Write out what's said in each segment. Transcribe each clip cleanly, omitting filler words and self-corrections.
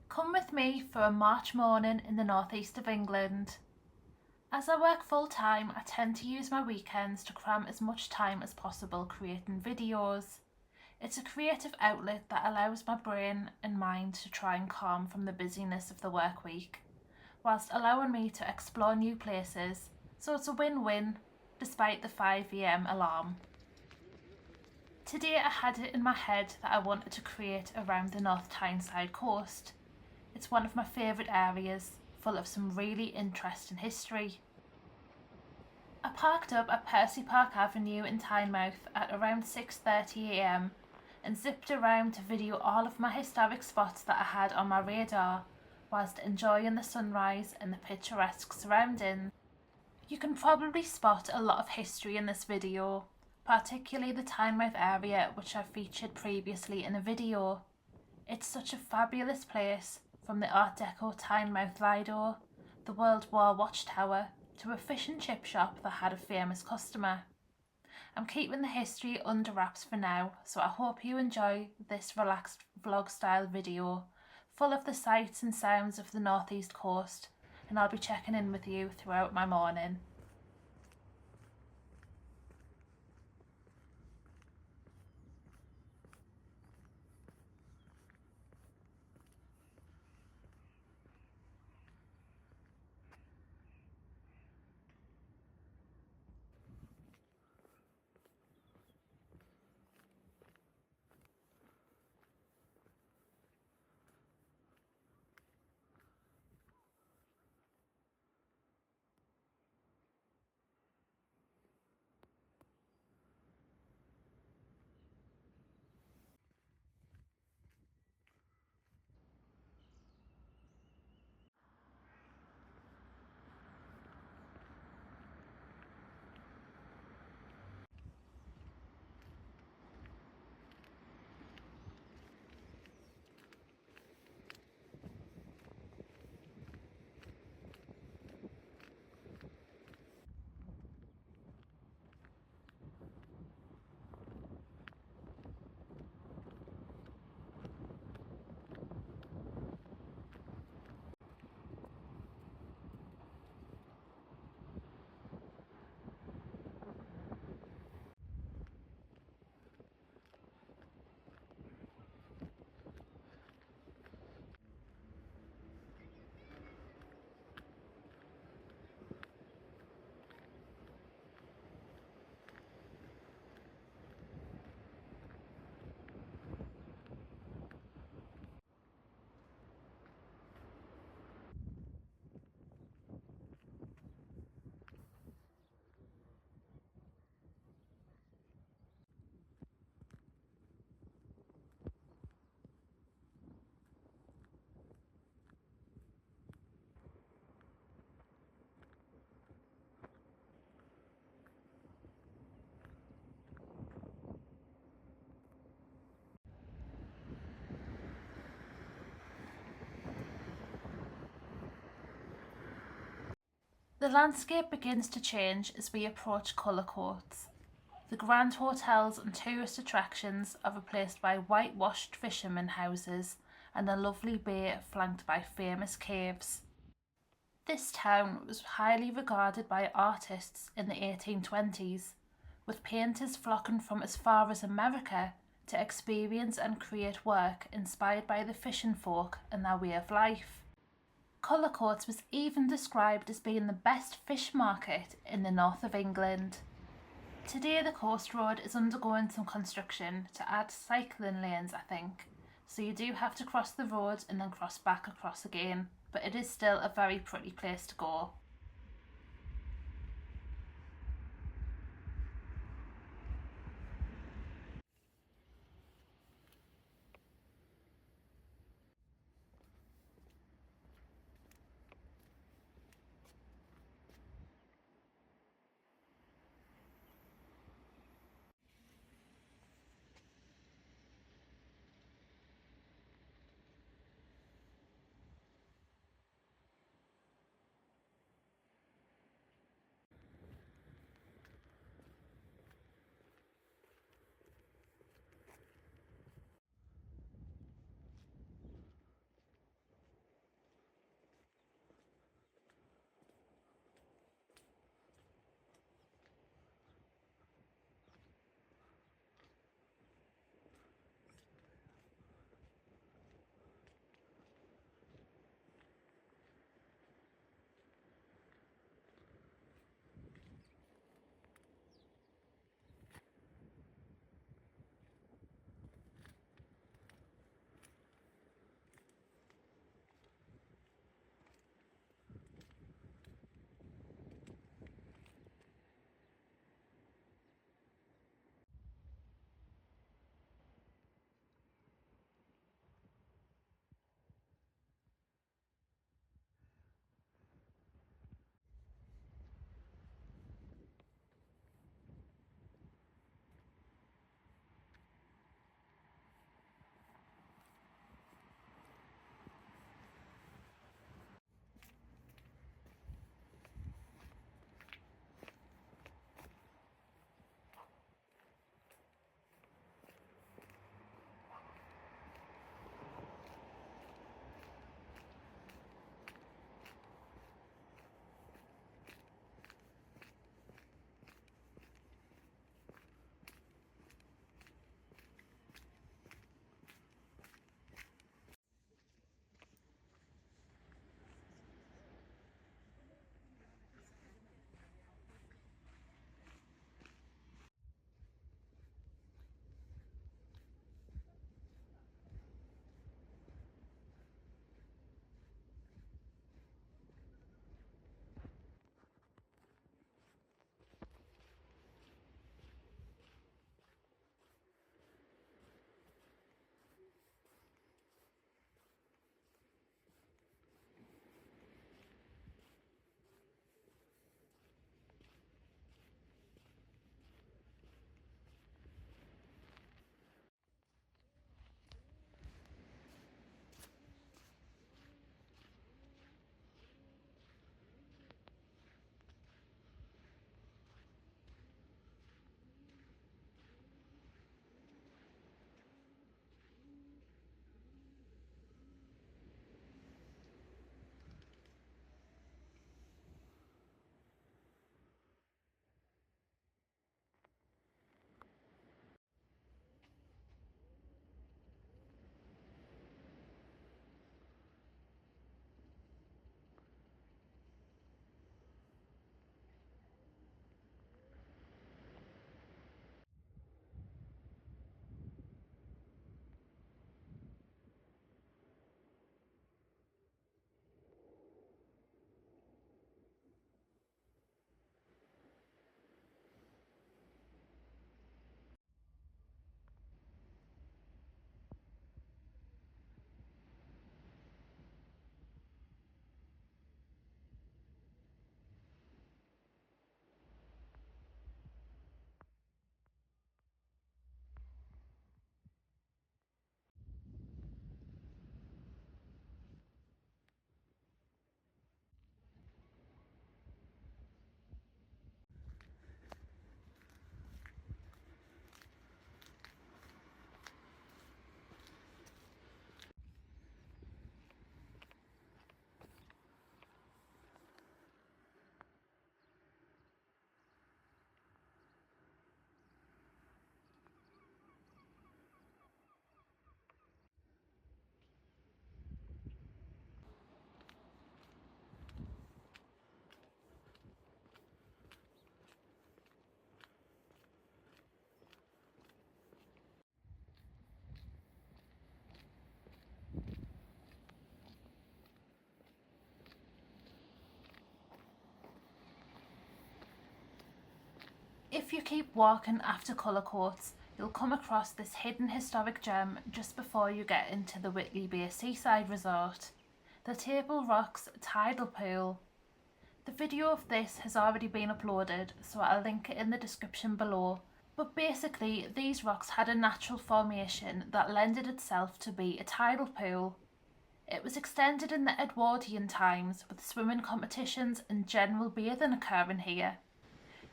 Come with me for a March morning in the northeast of England. As I work full time, I tend to use my weekends to cram as much time as possible creating videos. It's a creative outlet that allows my brain and mind to try and calm from the busyness of the work week, whilst allowing me to explore new places, so it's a win-win despite the 5 am alarm. Today I had it in my head that I wanted to create around the North Tyneside coast. It's one of my favourite areas, full of some really interesting history. I parked up at Percy Park Avenue in Tynemouth at around 6:30 am and zipped around to video all of my historic spots that I had on my radar, whilst enjoying the sunrise and the picturesque surroundings. You can probably spot a lot of history in this video, particularly the Tynemouth area which I've featured previously in a video. It's such a fabulous place, from the Art Deco Tynemouth Lido, the World War watchtower, to a fish and chip shop that had a famous customer. I'm keeping the history under wraps for now, so I hope you enjoy this relaxed vlog style video, full of the sights and sounds of the northeast coast, and I'll be checking in with you throughout my morning. The landscape begins to change as we approach Cullercoats. The grand hotels and tourist attractions are replaced by whitewashed fishermen houses and a lovely bay flanked by famous caves. This town was highly regarded by artists in the 1820s, with painters flocking from as far as America to experience and create work inspired by the fishing folk and their way of life. Cullercoats was even described as being the best fish market in the north of England. Today the coast road is undergoing some construction to add cycling lanes, I think, so you do have to cross the road and then cross back across again, but it is still a very pretty place to go. If you keep walking after Cullercoats, you'll come across this hidden historic gem just before you get into the Whitley Bay seaside resort, the Table Rocks Tidal Pool. The video of this has already been uploaded, so I'll link it in the description below. But basically, these rocks had a natural formation that lended itself to be a tidal pool. It was extended in the Edwardian times, with swimming competitions and general bathing occurring here.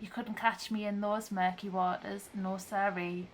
You couldn't catch me in those murky waters, no siree.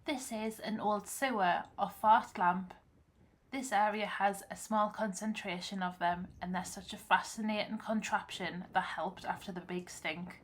This is an old sewer or fart lamp. This area has a small concentration of them, and they're such a fascinating contraption that helped after the big stink.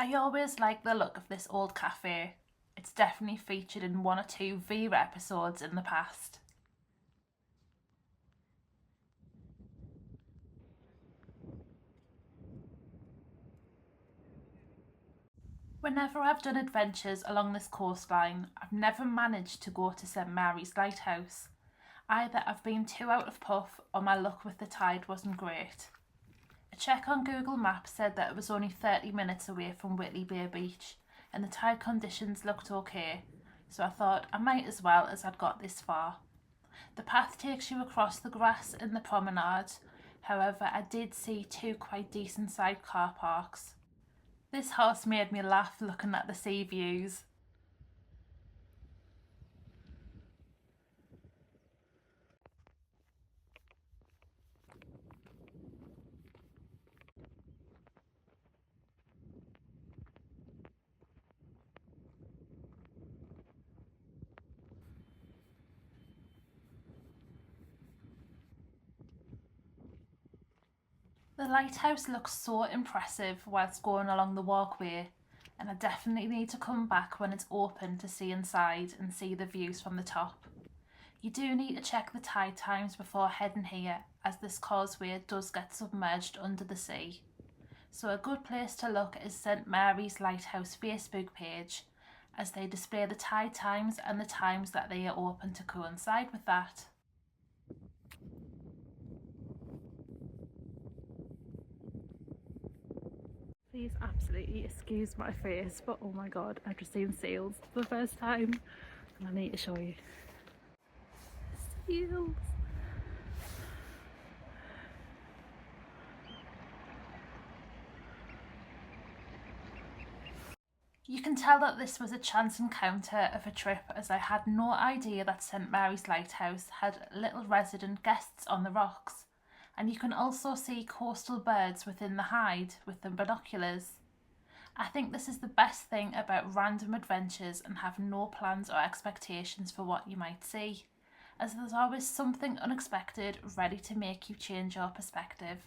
I always like the look of this old cafe. It's definitely featured in one or two Vera episodes in the past. Whenever I've done adventures along this coastline, I've never managed to go to St Mary's Lighthouse. Either I've been too out of puff or my luck with the tide wasn't great. A check on Google Maps said that it was only 30 minutes away from Whitley Bay Beach and the tide conditions looked okay, so I thought I might as well as I'd got this far. The path takes you across the grass in the promenade, However, I did see two quite decent sized car parks. This house made me laugh looking at the sea views. The lighthouse looks so impressive whilst going along the walkway, and I definitely need to come back when it's open to see inside and see the views from the top. You do need to check the tide times before heading here, as this causeway does get submerged under the sea. So a good place to look is St Mary's Lighthouse Facebook page, as they display the tide times and the times that they are open to coincide with that. Please absolutely excuse my face, but oh my god, I've just seen seals for the first time and I need to show you. Seals! You can tell that this was a chance encounter of a trip, as I had no idea that St Mary's Lighthouse had little resident guests on the rocks. And you can also see coastal birds within the hide with the binoculars. I think this is the best thing about random adventures and having no plans or expectations for what you might see, as there's always something unexpected ready to make you change your perspective.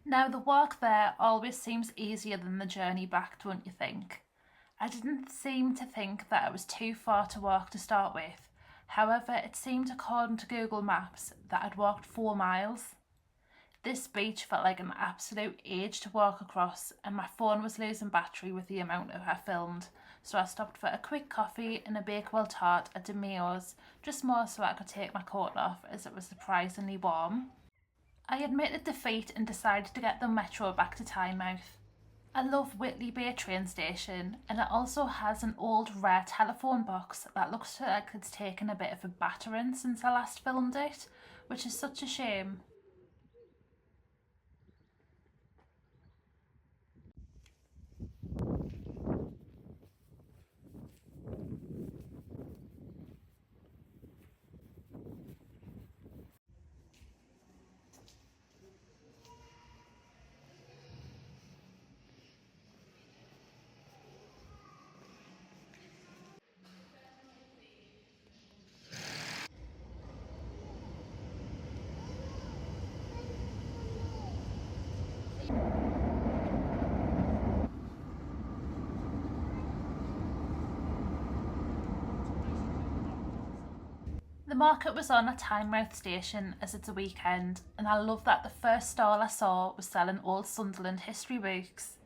Now, the walk there always seems easier than the journey back, don't you think? I didn't seem to think that it was too far to walk to start with. However, it seemed, according to Google Maps, that I'd walked 4 miles. This beach felt like an absolute age to walk across, and my phone was losing battery with the amount of I filmed, so I stopped for a quick coffee and a Bakewell tart at Demio's, just more so I could take my coat off, as it was surprisingly warm. I admitted defeat and decided to get the metro back to Tynemouth. I love Whitley Bay train station, and it also has an old rare telephone box that looks like it's taken a bit of a battering since I last filmed it, which is such a shame. The market was on at Tynemouth station, as it's a weekend, and I love that the first stall I saw was selling old Sunderland history books.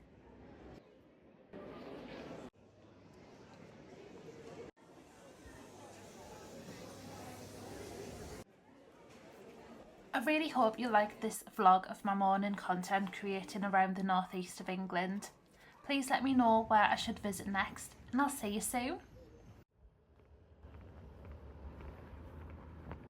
I really hope you liked this vlog of my morning content creating around the northeast of England. Please let me know where I should visit next, and I'll see you soon.